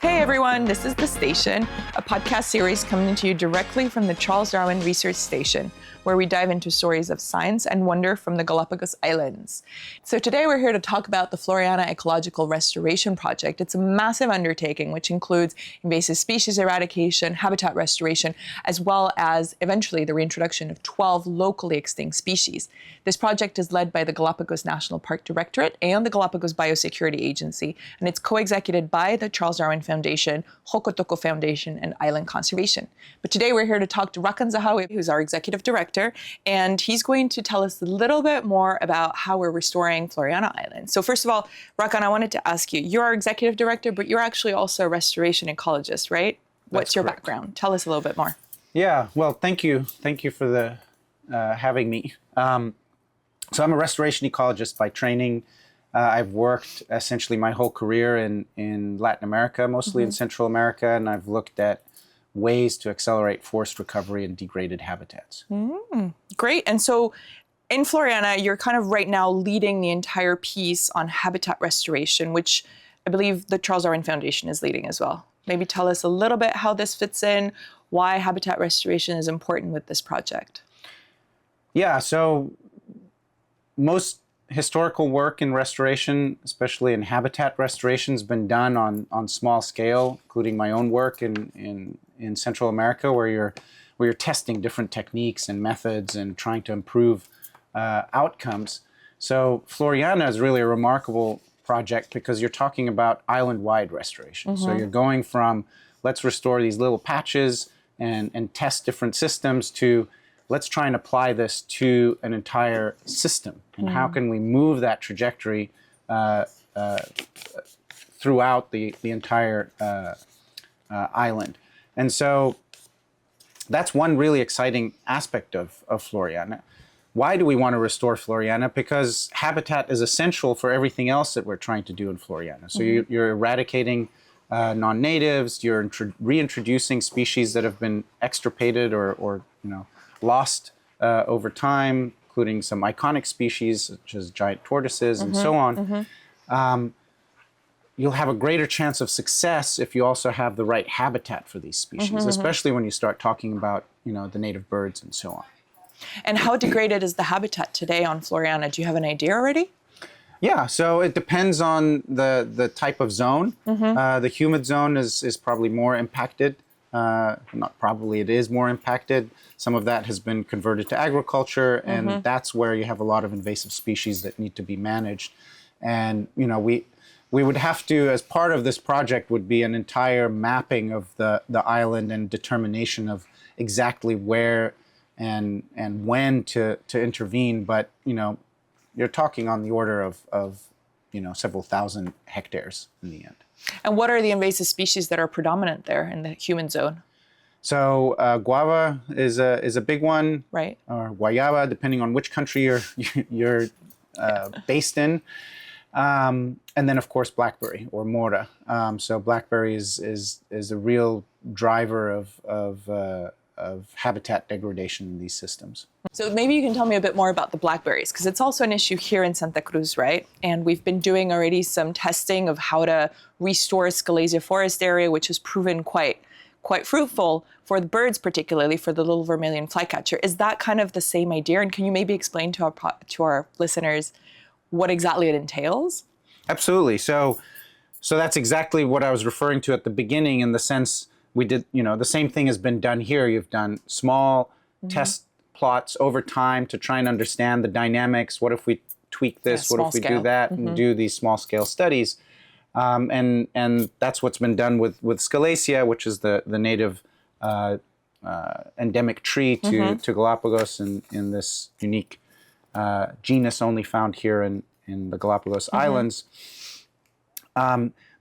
Hey everyone, this is The Station, a podcast series coming to you directly from the Charles Darwin Research Station, where we dive into stories of science and wonder from the Galápagos Islands. So today we're here to talk about the Floreana Ecological Restoration Project. It's a massive undertaking which includes invasive species eradication, habitat restoration, as well as eventually the reintroduction of 12 locally extinct species. This project is led by the Galápagos National Park Directorate and the Galápagos Biosecurity Agency, and it's co-executed by the Charles Darwin Foundation, Hokotoko Foundation, and Island Conservation. But today we're here to talk to Rakan Zahawi, who's our executive director, and he's going to tell us a little bit more about how we're restoring Floreana Island. So first of all, Rakan, I wanted to ask you, you're our executive director, but you're actually also a restoration ecologist, right? What's your background? Tell us a little bit more. Yeah, well, thank you. Thank you for the having me. So I'm a restoration ecologist by training. I've worked essentially my whole career in Latin America, mostly in Central America, and I've looked at ways to accelerate forest recovery in degraded habitats. Great. And so in Floreana, you're kind of right now leading the entire piece on habitat restoration, which I believe the Charles Darwin Foundation is leading as well. Maybe tell us a little bit how this fits in, why habitat restoration is important with this project. Yeah, so most historical work in restoration, especially in habitat restoration, has been done on small scale, including my own work in Central America, where you're testing different techniques and methods and trying to improve outcomes. So Floreana is really a remarkable project because you're talking about island-wide restoration. So you're going from let's restore these little patches and test different systems to let's try and apply this to an entire system. And how can we move that trajectory throughout the entire island? And so that's one really exciting aspect of Floreana. Why do we want to restore Floreana? Because habitat is essential for everything else that we're trying to do in Floreana. So you're eradicating non-natives, you're reintroducing species that have been extirpated or lost over time, including some iconic species such as giant tortoises and so on. You'll have a greater chance of success if you also have the right habitat for these species, especially when you start talking about the native birds and so on. And how degraded is the habitat today on Floreana? Do you have an idea already? Yeah, so it depends on the type of zone. The humid zone is probably more impacted. Not probably, it is more impacted. Some of that has been converted to agriculture, and that's where you have a lot of invasive species that need to be managed. And we would have to, as part of this project, would be an entire mapping of the island and determination of exactly where and when to intervene. But you're talking on the order of several thousand hectares in the end. And what are the invasive species that are predominant there in the human zone? So guava is a big one, right? Or guayaba, depending on which country you're based in, and then of course blackberry or mora. So blackberry is a real driver of habitat degradation in these systems. So maybe you can tell me a bit more about the blackberries, because it's also an issue here in Santa Cruz, right? And we've been doing already some testing of how to restore Scalesia forest area, which has proven quite fruitful for the birds, particularly for the little vermilion flycatcher. Is that kind of the same idea? And can you maybe explain to our listeners what exactly it entails? Absolutely. So that's exactly what I was referring to at the beginning, in the sense we did, the same thing has been done here. You've done small test plots over time to try and understand the dynamics. What if we tweak this? What if we do that? And do these small scale studies. And that's what's been done with Scalesia, which is the native endemic tree to Galapagos in this unique genus only found here in the Galápagos Islands.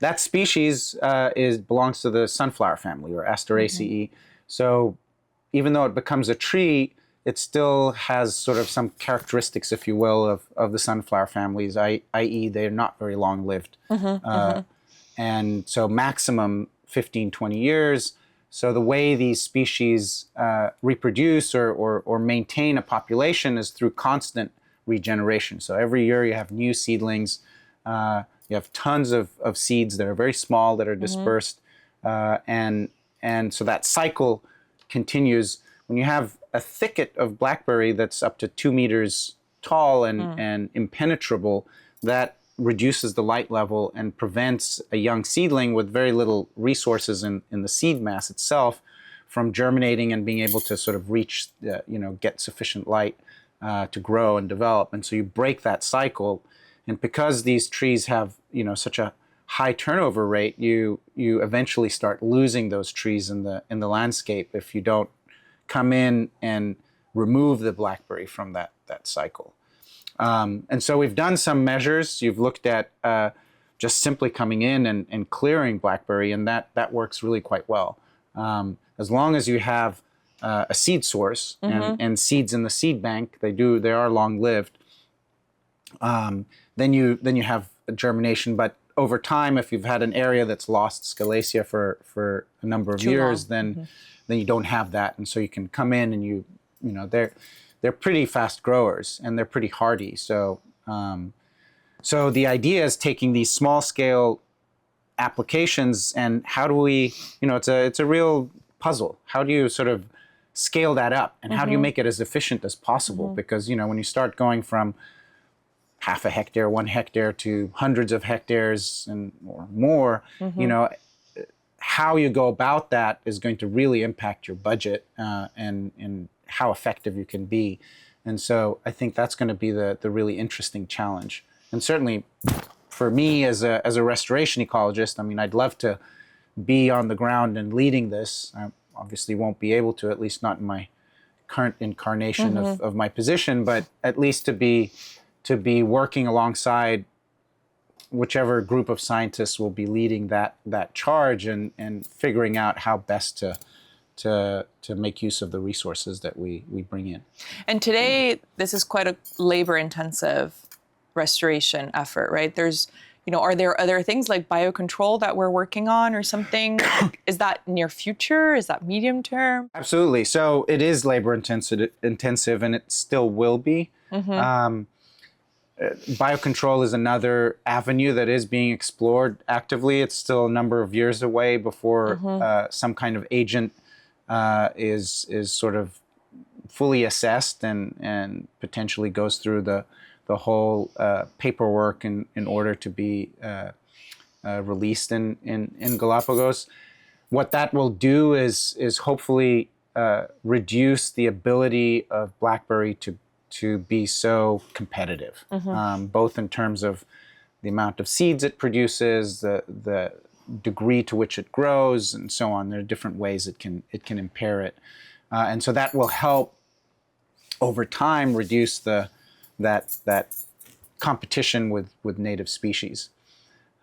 That species belongs to the sunflower family, or Asteraceae. So even though it becomes a tree, it still has sort of some characteristics, if you will, of the sunflower families, i.e. they're not very long-lived. And so maximum 15, 20 years. So the way these species reproduce or maintain a population is through constant regeneration. So every year you have new seedlings. You have tons of seeds that are very small that are dispersed. And so that cycle continues. When you have a thicket of blackberry that's up to 2 meters tall and impenetrable, that reduces the light level and prevents a young seedling with very little resources in the seed mass itself from germinating and being able to sort of reach, get sufficient light to grow and develop. And so you break that cycle. And because these trees have, such a high turnover rate, you eventually start losing those trees in the landscape if you don't come in and remove the blackberry from that cycle. And so we've done some measures. You've looked at just simply coming in and clearing blackberry, and that works really quite well. As long as you have a seed source and seeds in the seed bank, they are long-lived. Then you have a germination. But over time, if you've had an area that's lost scalacia for a number of years, then you don't have that, and so you can come in and they're pretty fast growers and they're pretty hardy. So so the idea is taking these small scale applications and how do we, it's a real puzzle. How do you sort of scale that up, and how do you make it as efficient as possible? Because when you start going from half a hectare, 1 hectare to hundreds of hectares or more, how you go about that is going to really impact your budget and how effective you can be. And so I think that's going to be the really interesting challenge. And certainly for me as a restoration ecologist, I'd love to be on the ground and leading this. I obviously won't be able to, at least not in my current incarnation of my position, but at least to be working alongside whichever group of scientists will be leading that charge and figuring out how best to make use of the resources that we bring in. And today, this is quite a labor-intensive restoration effort, right? There's, are there other things like biocontrol that we're working on or something? Is that near future? Is that medium term? Absolutely. So it is labor-intensive, and it still will be. Biocontrol is another avenue that is being explored actively. It's still a number of years away before some kind of agent is sort of fully assessed and potentially goes through the whole paperwork in order to be released in Galapagos. What that will do is hopefully reduce the ability of blackberry to be so competitive, both in terms of the amount of seeds it produces, the degree to which it grows, and so on. There are different ways it can impair it, and so that will help over time reduce that competition with native species.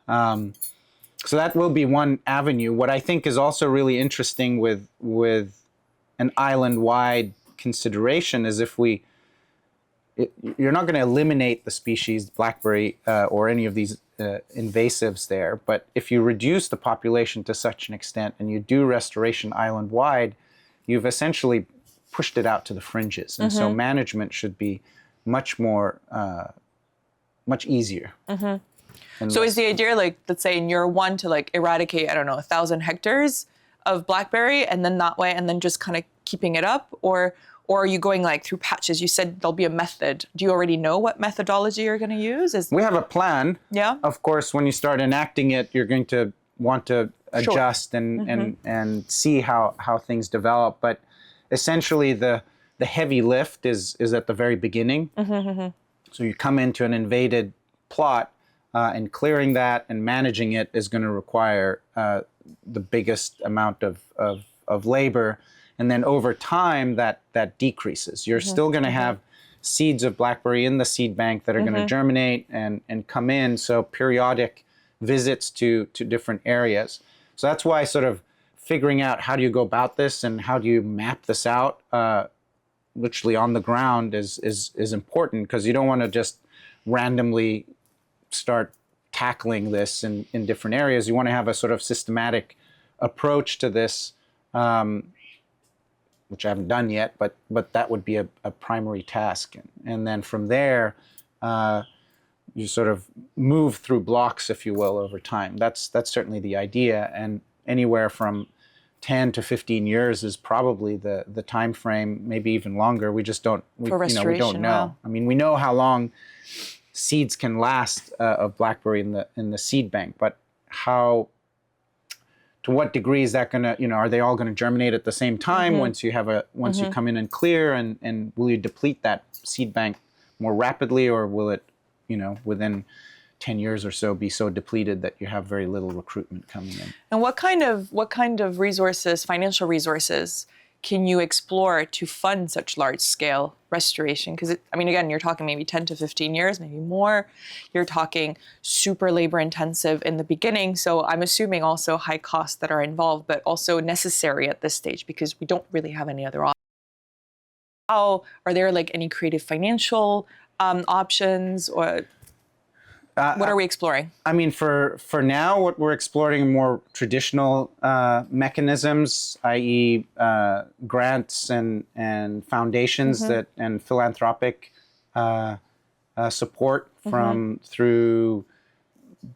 So that will be one avenue. What I think is also really interesting with an island-wide consideration is you're not going to eliminate the species blackberry or any of these invasives there, but if you reduce the population to such an extent and you do restoration island-wide, you've essentially pushed it out to the fringes. And so management should be much more, much easier. So is the idea, let's say in year one to eradicate, 1,000 hectares of blackberry, and then that way, and then just kind of keeping it up? Or are you going through patches? You said there'll be a method. Do you already know what methodology you're going to use? We have a plan. Yeah. Of course, when you start enacting it, you're going to want to adjust and see how things develop. But essentially, the heavy lift is at the very beginning. So you come into an invaded plot, and clearing that and managing it is going to require the biggest amount of labor. And then over time, that decreases. You're still going to have seeds of blackberry in the seed bank that are going to germinate and come in. So periodic visits to different areas. So that's why sort of figuring out how do you go about this and how do you map this out literally on the ground is important, because you don't want to just randomly start tackling this in different areas. You want to have a sort of systematic approach to this, which I haven't done yet, but that would be a primary task. And then from there, you sort of move through blocks, if you will, over time. That's certainly the idea. And anywhere from 10 to 15 years is probably the time frame, maybe even longer. We just don't, we don't know. Wow. I mean, we know how long seeds can last of blackberry in the seed bank, but to what degree is that going to, are they all going to germinate at the same time once you come in and clear, and will you deplete that seed bank more rapidly, or will it, within 10 years or so be so depleted that you have very little recruitment coming in? And what kind of resources, financial resources, can you explore to fund such large-scale restoration? Because, again, you're talking maybe 10 to 15 years, maybe more. You're talking super labor-intensive in the beginning. So I'm assuming also high costs that are involved, but also necessary at this stage because we don't really have any other options. Are there any creative financial options, or what are we exploring? For now, what we're exploring are more traditional mechanisms, i.e. grants and foundations and philanthropic support through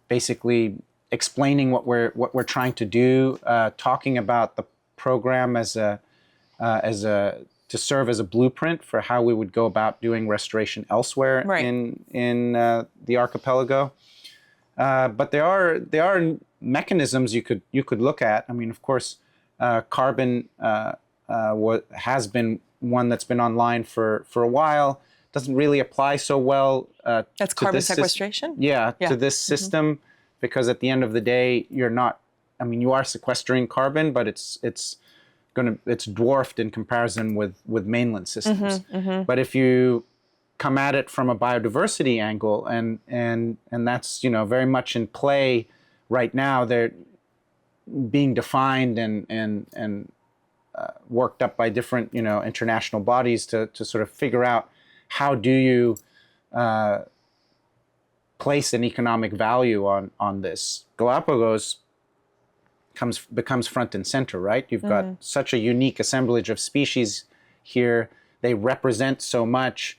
basically explaining what we're trying to do, talking about the program to serve as a blueprint for how we would go about doing restoration elsewhere in the archipelago. But there are mechanisms you could look at. Of course, carbon has been one that's been online for a while. Doesn't really apply so well. That's carbon sequestration? To this system, because at the end of the day, you're not. You are sequestering carbon, but it's dwarfed in comparison with mainland systems. But if you come at it from a biodiversity angle, and that's very much in play right now, they're being defined and worked up by different international bodies to sort of figure out how do you place an economic value on this. Galapagos becomes front and center, right? You've got such a unique assemblage of species here. They represent so much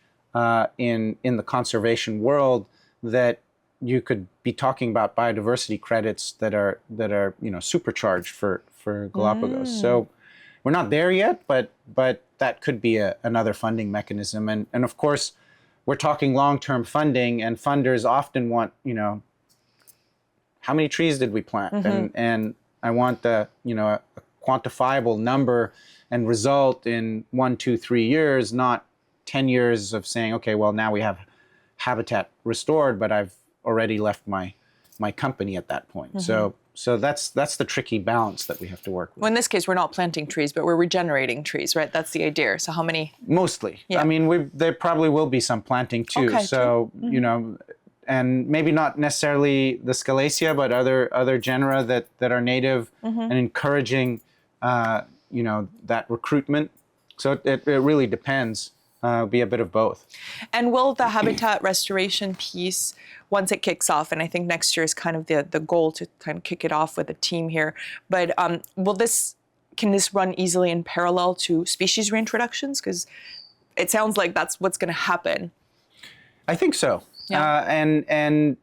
in the conservation world that you could be talking about biodiversity credits that are supercharged for Galapagos. So we're not there yet, but that could be another funding mechanism. And of course, we're talking long-term funding, and funders often want, how many trees did we plant? And I want a quantifiable number and result in 1, 2, 3 years, not 10 years of saying, okay, well, now we have habitat restored, but I've already left my company at that point. So that's the tricky balance that we have to work with. Well, in this case, we're not planting trees, but we're regenerating trees, right? That's the idea. So how many? Mostly. Yeah. There probably will be some planting too. Okay, so, and maybe not necessarily the Scalacia, but other genera that are native, and encouraging, that recruitment. So it really depends. It'll be a bit of both. And will the habitat restoration piece, once it kicks off, and I think next year is kind of the goal to kind of kick it off with a team here, but can this run easily in parallel to species reintroductions? Because it sounds like that's what's going to happen. I think so. Yeah. And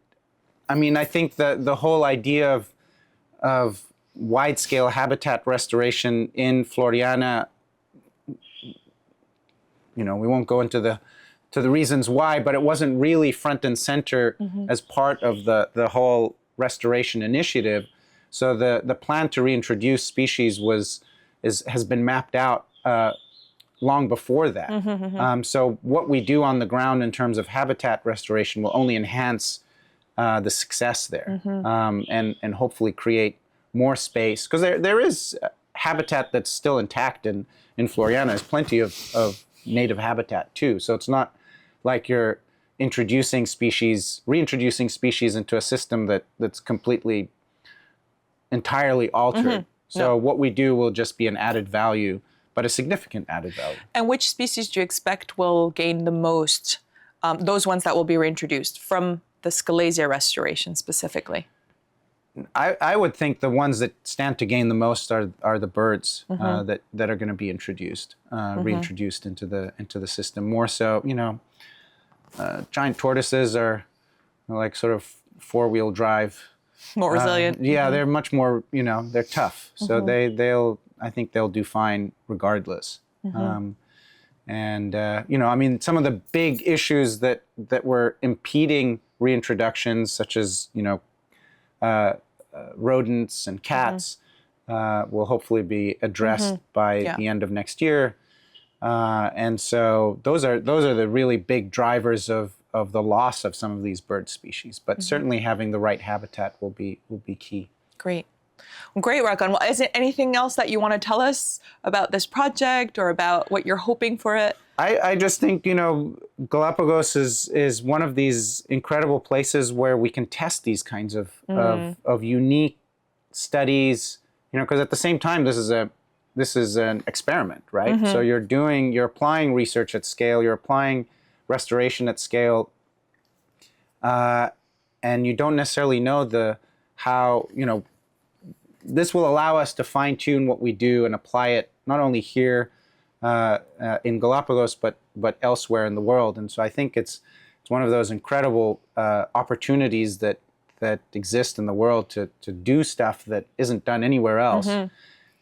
I think the whole idea of wide-scale habitat restoration in Floreana, we won't go into the reasons why, but it wasn't really front and center as part of the whole restoration initiative. So the plan to reintroduce species has been mapped out long before that. So what we do on the ground in terms of habitat restoration will only enhance the success there, and hopefully create more space, because there is habitat that's still intact in Floreana. There's plenty of native habitat too. So it's not like you're reintroducing species into a system that's completely, entirely altered. So what we do will just be an added value, but a significant added value. And which species do you expect will gain the most, those ones that will be reintroduced from the Scalacia restoration specifically? I would think the ones that stand to gain the most are the birds that are going to be introduced, reintroduced into the system. More so, giant tortoises are like sort of four-wheel drive More resilient. Yeah, they're much more, they're tough. So I think they'll do fine regardless. Some of the big issues that were impeding reintroductions, such as, rodents and cats, will hopefully be addressed by the end of next year. And so those are the really big drivers of the loss of some of these bird species. But certainly having the right habitat will be key. Great. Well, great, Rakan. Well, is there anything else that you want to tell us about this project or about what you're hoping for it? I just think, Galapagos is one of these incredible places where we can test these kinds of unique studies, because at the same time, this is an experiment, right? So you're applying research at scale, you're applying restoration at scale, and you don't necessarily know how this will allow us to fine-tune what we do and apply it not only here in Galapagos, but elsewhere in the world. And so I think it's one of those incredible opportunities that exist in the world to do stuff that isn't done anywhere else.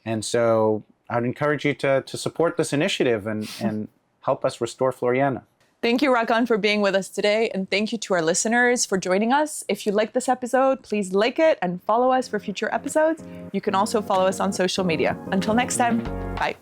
And so I would encourage you to support this initiative and help us restore Floreana. Thank you, Rakan, for being with us today. And thank you to our listeners for joining us. If you like this episode, please like it and follow us for future episodes. You can also follow us on social media. Until next time, bye.